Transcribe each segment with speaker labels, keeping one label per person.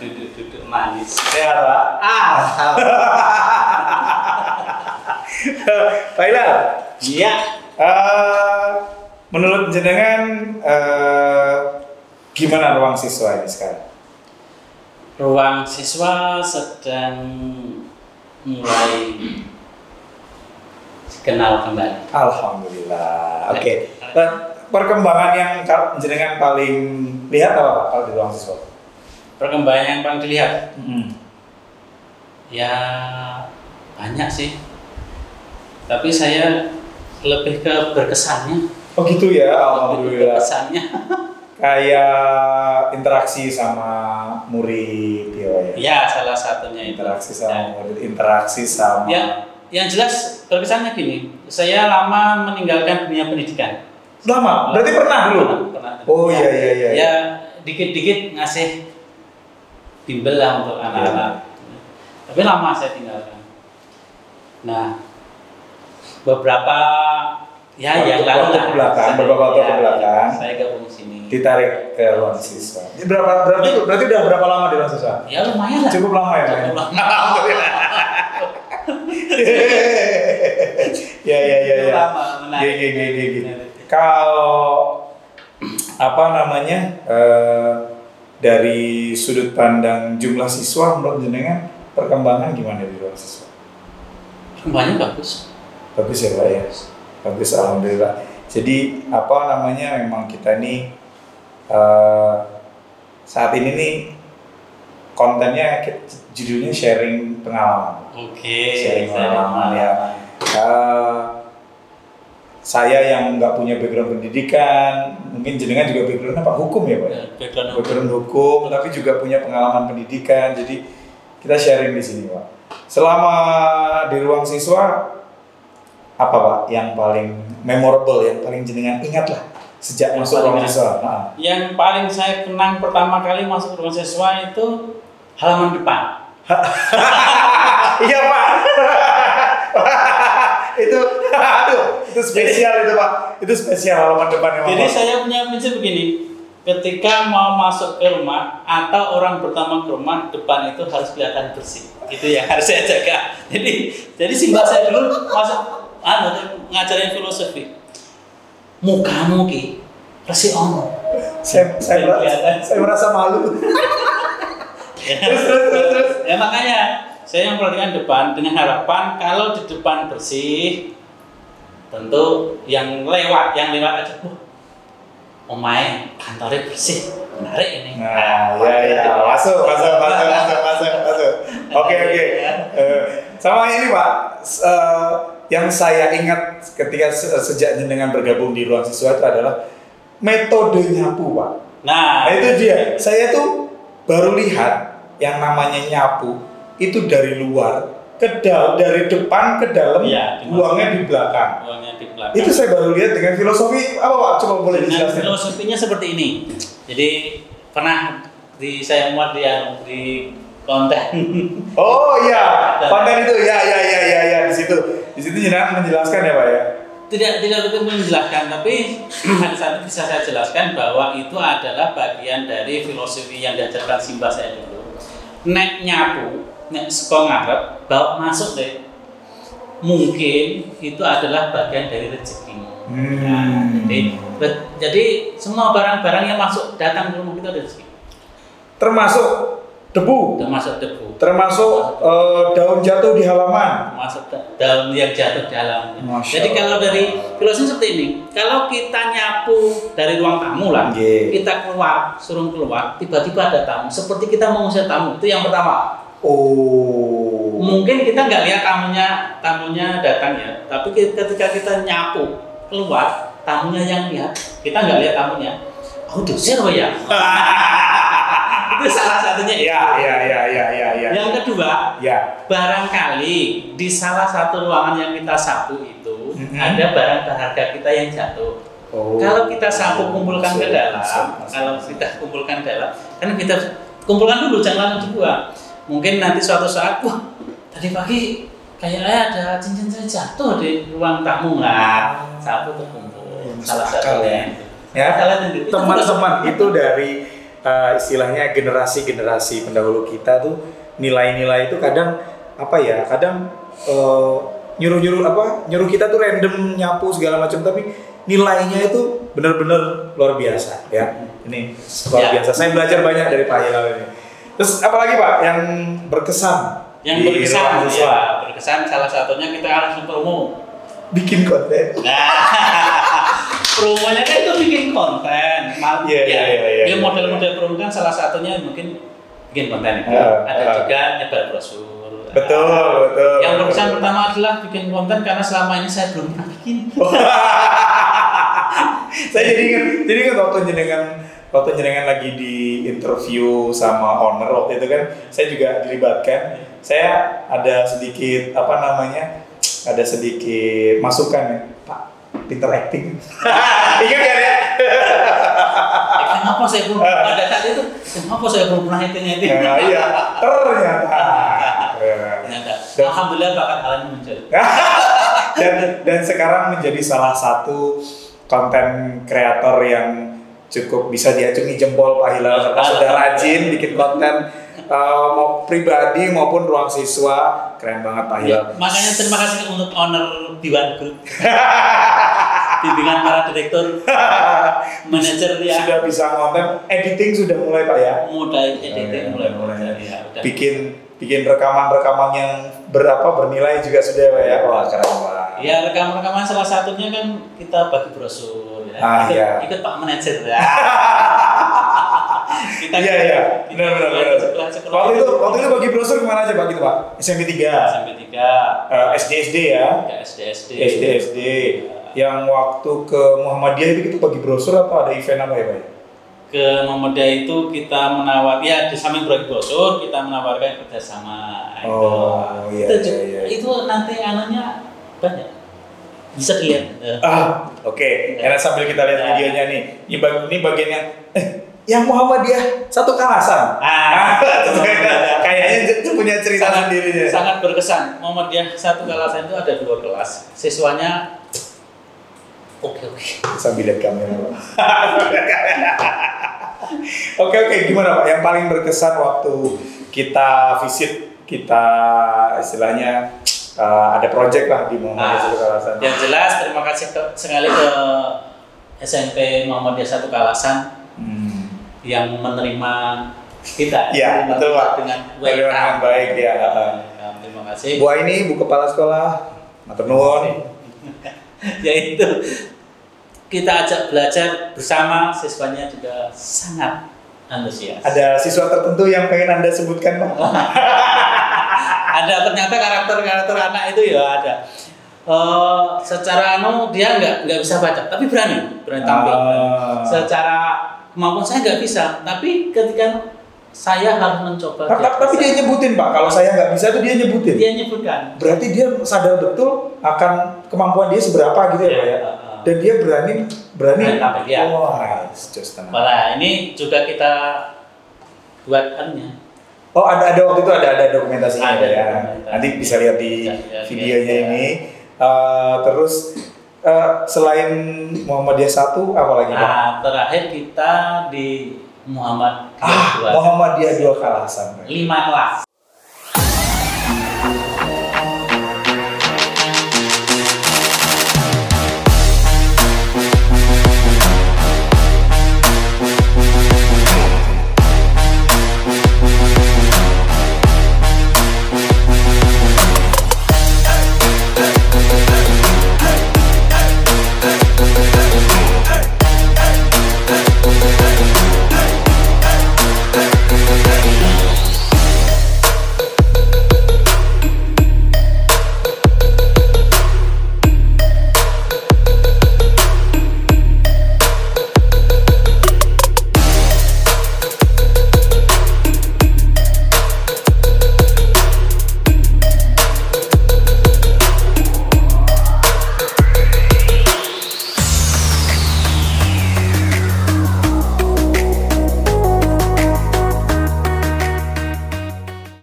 Speaker 1: Duduk manis.
Speaker 2: Sehat, Pak? Pak Ilham.
Speaker 1: Iya.
Speaker 2: Menurut jenengan gimana ruang siswa ini sekarang?
Speaker 1: Ruang siswa sedang mulai kenal kembali.
Speaker 2: Alhamdulillah. Oke. Perkembangan yang jenengan paling lihat apa Pak kalau di ruang siswa?
Speaker 1: Perkembangan yang paling dilihat, ya banyak sih. Tapi saya lebih ke berkesannya.
Speaker 2: Oh gitu ya,
Speaker 1: Lebih ke
Speaker 2: alhamdulillah.
Speaker 1: berkesannya.
Speaker 2: Kayak interaksi sama murid ya.
Speaker 1: Ya, salah satunya itu.
Speaker 2: Interaksi sama murid, interaksi sama.
Speaker 1: Ya, yang jelas berkesannya gini. Saya lama meninggalkan dunia pendidikan.
Speaker 2: Lama? Berarti pernah dulu?
Speaker 1: Pernah.
Speaker 2: Oh iya.
Speaker 1: Ya, dikit-dikit ngasih bimbel lah untuk anak-anak. Tapi lama saya tinggalkan. Nah, beberapa yang lalu
Speaker 2: waktu belakang, beberapa waktu ke belakang,
Speaker 1: saya gabung sini.
Speaker 2: ditarik ke ruang siswa. Berarti udah berapa lama di ruang siswa?
Speaker 1: Ya lumayan lah.
Speaker 2: Cukup lama ya, Pak?
Speaker 1: Cukup lama.
Speaker 2: Alhamdulillah. Ya.
Speaker 1: Lama, menarik.
Speaker 2: Gini. Kalau apa namanya dari sudut pandang jumlah siswa menurut jenengan perkembangan gimana di ruang siswa?
Speaker 1: Perkembangannya bagus.
Speaker 2: Bagus ya Pak ya. Bagus alhamdulillah. Jadi apa namanya memang kita ini saat ini nih kontennya judulnya sharing pengalaman.
Speaker 1: Oke.
Speaker 2: Sharing pengalaman ya. Saya yang nggak punya background pendidikan, mungkin jenengan juga background apa? Hukum ya Pak? Background hukum, tapi juga punya pengalaman pendidikan. Jadi kita sharing di sini Pak. Selama di ruang siswa, apa Pak yang paling memorable, yang paling jenengan ingat lah sejak masuk ruang siswa?
Speaker 1: Yang paling saya kenang pertama kali masuk ruang siswa itu halaman depan.
Speaker 2: Iya Pak. itu spesial itu Pak. Itu spesial halaman depan yang
Speaker 1: Jadi saya punya prinsip begini, ketika mau masuk ke rumah atau orang pertama ke rumah, depan itu harus kelihatan bersih. Itu yang harus saya jaga. Jadi simbah saya dulu masuk ngajarin filosofi. Mukamu ki bersih ono.
Speaker 2: Saya merasa malu. Terus.
Speaker 1: Ya makanya saya yang perhatikan depan dengan harapan kalau di depan bersih, tentu yang lewat aja, omae kantornya bersih, menarik ini.
Speaker 2: Nah, ya, masuk. Oke. Sama ini Pak, yang saya ingat ketika sejak jenengan bergabung di ruang siswa itu adalah metode nyapu Pak. Nah itu dia, saya tuh baru lihat yang namanya nyapu itu dari luar dari depan ke dalam, buangnya di belakang. Itu saya baru lihat dengan filosofi apa Pak? Coba boleh dijelaskan.
Speaker 1: Filosofinya seperti ini. Jadi pernah saya muat di konten.
Speaker 2: Oh iya, konten itu ya di situ jenengan menjelaskan ya Pak ya.
Speaker 1: Tidak betul menjelaskan, tapi pada saat itu bisa saya jelaskan bahwa itu adalah bagian dari filosofi yang diajarkan simbah saya dulu. Nek nyapu, nek saka ngarep, bawa masuk deh. Mungkin itu adalah bagian dari rezeki. Nah, jadi semua barang-barang yang datang ke rumah kita ada rezeki.
Speaker 2: Termasuk debu. Termasuk daun jatuh di halaman.
Speaker 1: Termasuk daun yang jatuh di halaman. Jadi kalau dari filosofi seperti ini, kalau kita nyapu dari ruang tamu lah, kita suruh keluar, tiba-tiba ada tamu, seperti kita mengusir tamu, itu yang pertama.
Speaker 2: Oh.
Speaker 1: Mungkin kita nggak lihat tamunya datang ya, tapi ketika kita nyapu keluar, tamunya yang lihat, kita nggak lihat tamunya. Oh, dosir ya. Itu salah satunya.
Speaker 2: Ya.
Speaker 1: Yang kedua, barangkali di salah satu ruangan yang kita sapu itu ada barang berharga kita yang jatuh. Oh. Kalau kita sapu kumpulkan ke dalam, kan kita kumpulkan dulu, jangan langsung dibuang. Mungkin nanti suatu saat, wah tadi pagi kayaknya ada cincin saya jatuh di ruang tamu lah, sapu terkumpul. Salah satunya.
Speaker 2: Ya, teman-teman itu istilahnya generasi-generasi pendahulu kita tuh nilai-nilai itu kadang nyuruh kita tuh random nyapu segala macam, tapi nilainya itu benar-benar luar biasa ya. Ini luar biasa. Saya belajar banyak dari Pak Hilal ini. Terus apalagi Pak yang berkesan?
Speaker 1: Yang berkesan salah satunya kita langsung promo.
Speaker 2: Bikin konten.
Speaker 1: Promonya kan itu bikin konten.
Speaker 2: Iya.
Speaker 1: Model-model promo kan salah satunya mungkin bikin konten. Ada juga nyebar brosur.
Speaker 2: Betul.
Speaker 1: Yang berkesan pertama adalah bikin konten karena selama ini saya belum pernah bikin.
Speaker 2: Saya jadi ingat waktu jenengan lagi di interview sama owner waktu itu kan, saya juga dilibatkan. Saya ada sedikit masukan ya, Pak, pinter acting. Ingat kan ya?
Speaker 1: Kenapa saya belum pada saat itu? Kenapa saya belum pernah acting?
Speaker 2: Iya, ternyata.
Speaker 1: Alhamdulillah bakat kalian muncul.
Speaker 2: dan sekarang menjadi salah satu konten kreator yang cukup bisa diacungi jempol Pak Hilal karena sudah rajin bikin konten mau pribadi maupun ruang siswa. Keren banget Pak Hilal.
Speaker 1: Makanya terima kasih untuk owner Diwan Group. Bimbingan para direktur, manajer ya.
Speaker 2: Sudah bisa konten, editing sudah mulai Pak ya?
Speaker 1: Mulai editing mulai. Ya,
Speaker 2: bikin rekaman-rekaman yang bernilai juga sudah Pak ya. Wah, keren Pak.
Speaker 1: Ya, rekaman salah satunya kan kita bagi brosur ya. Ikut Pak manajer ya. Kita
Speaker 2: benar. Waktu itu bagi brosur kemana aja Pak gitu Pak? SMP 3. SD ya? SD. Yang waktu ke Muhammadiyah itu bagi brosur atau ada event apa ya Pak?
Speaker 1: Ke Muhammadiyah itu kita di samping bagi brosur kita menawarkan kerjasama. Itu nanti anaknya banyak. Bisa dilihat.
Speaker 2: Oke. Karena sambil kita lihat videonya nih, ini bagian yang Muhammadiyah satu Kalasan. Kayaknya punya cerita sendiri.
Speaker 1: Sangat berkesan. Muhammadiyah satu Kalasan itu ada 2 kelas. Siswanya oke.
Speaker 2: Sambil lihat kamera. Oke. Gimana Pak? Yang paling berkesan waktu kita visit, kita istilahnya ada project lah di Muhammadiyah satu Kalasan.
Speaker 1: Yang jelas terima kasih sekali ke SMP Muhammadiyah satu Kalasan yang menerima kita.
Speaker 2: Iya, betul Pak.
Speaker 1: Dengan
Speaker 2: baik ya.
Speaker 1: Terima kasih.
Speaker 2: Bu ini Bu Kepala Sekolah, matur nuwun.
Speaker 1: Yaitu kita ajak belajar bersama, siswanya juga sangat antusias.
Speaker 2: Ada siswa tertentu yang pengen Anda sebutkan Pak?
Speaker 1: Ada, ternyata karakter anak itu ya ada. Secara dia nggak bisa baca, tapi berani tampil. Secara kemampuan saya nggak bisa, tapi ketika saya harus mencoba.
Speaker 2: Tapi dia nyebutin Pak, kalau saya nggak bisa tuh dia nyebutin.
Speaker 1: Dia nyebutkan.
Speaker 2: Berarti dia sadar betul akan kemampuan dia seberapa gitu ya Pak ya. Dan dia berani
Speaker 1: tampil ya.
Speaker 2: Malah
Speaker 1: ini juga kita buatkannya.
Speaker 2: Oh ada waktu itu ada dokumentasinya ya. Nanti bisa lihat di videonya ini. Terus selain Muhammadiyah 1 apa lagi Pak?
Speaker 1: Terakhir kita di
Speaker 2: Muhammadiyah 2 Kalasan.
Speaker 1: 5 kelas.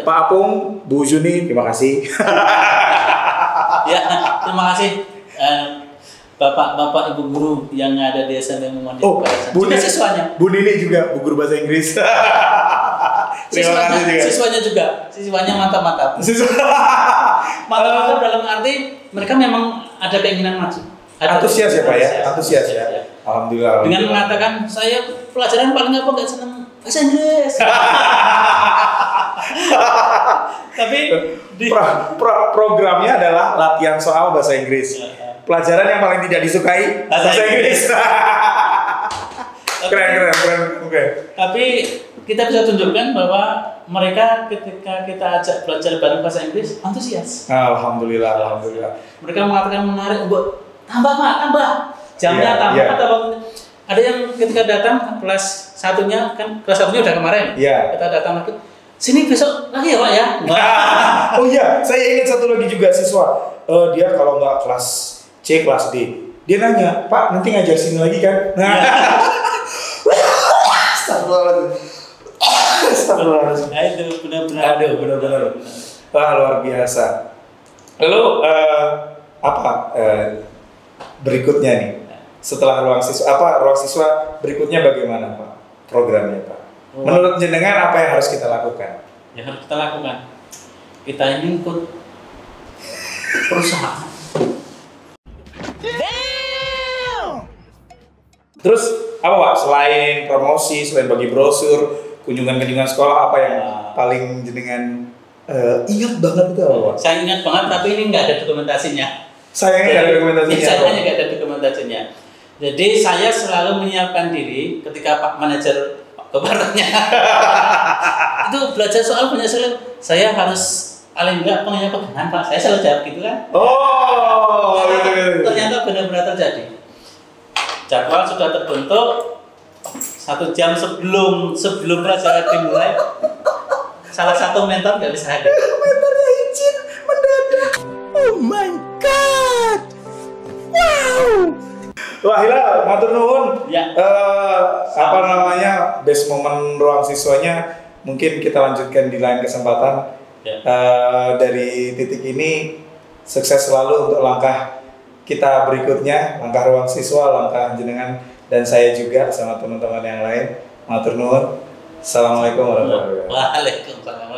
Speaker 2: Pak Apung, Bu Juni, terima kasih.
Speaker 1: Ya, terima kasih. bapak-bapak ibu guru yang ada di SMP Muhammadiyah.
Speaker 2: Oh,
Speaker 1: juga siswanya.
Speaker 2: Bu Nini juga bu guru bahasa Inggris.
Speaker 1: Siswanya mantap-mantap. Mantap-mantap dalam arti mereka memang ada keinginan maju.
Speaker 2: Antusias ya Pak ya, antusias ya. Alhamdulillah.
Speaker 1: Dengan mengatakan saya pelajaran paling apa nggak senang bahasa Inggris. Tapi
Speaker 2: programnya adalah latihan soal bahasa Inggris. Pelajaran yang paling tidak disukai bahasa Inggris. Keren. Oke.
Speaker 1: Tapi kita bisa tunjukkan bahwa mereka ketika kita ajak belajar bareng bahasa Inggris antusias.
Speaker 2: Alhamdulillah.
Speaker 1: Mereka mengatakan menarik, buat tambah jamnya tambah. Ada yang ketika datang kelas satunya udah kemarin. Kita datang lagi. Sini besok lagi ya Pak ya.
Speaker 2: Oh iya, saya ingat satu lagi juga siswa. Dia kalau nggak kelas C, kelas D. Dia nanya, Pak nanti ngajar sini lagi kan? Astagfirullahaladzim.
Speaker 1: Nah itu benar-benar.
Speaker 2: Wah luar biasa. Lalu berikutnya nih? Setelah ruang siswa berikutnya bagaimana Pak programnya Pak? Menurut jenengan apa yang harus kita lakukan?
Speaker 1: Yang harus kita lakukan, kita ini ikut perusahaan.
Speaker 2: Terus apa Pak? Selain promosi, selain bagi brosur, kunjungan sekolah, apa yang paling jenengan ingat banget itu apa Pak?
Speaker 1: Saya ingat banget, tapi ini nggak ada dokumentasinya.
Speaker 2: Sayangnya nggak ada dokumentasinya.
Speaker 1: Jadi saya selalu menyiapkan diri ketika Pak Manajer Kebarannya itu belajar soal banyak sekali. Saya harus paling enggak pegangan Pak. Saya selalu jawab gitu kan. Ternyata benar-benar terjadi. Jadwal sudah terbentuk 1 jam sebelum pelajaran dimulai. Salah satu mentor nggak bisa hadir.
Speaker 2: Mentornya izin mendadak. Oh my god. Wow. Wah Hilal, matur nuwun.
Speaker 1: Ya.
Speaker 2: Best momen ruang siswanya mungkin kita lanjutkan di lain kesempatan. Ya. Dari titik ini sukses selalu untuk langkah kita berikutnya, langkah ruang siswa, langkah jenengan dan saya juga sama teman-teman yang lain. Matur nuwun. Assalamualaikum warahmatullahi wabarakatuh.
Speaker 1: Waalaikumsalam.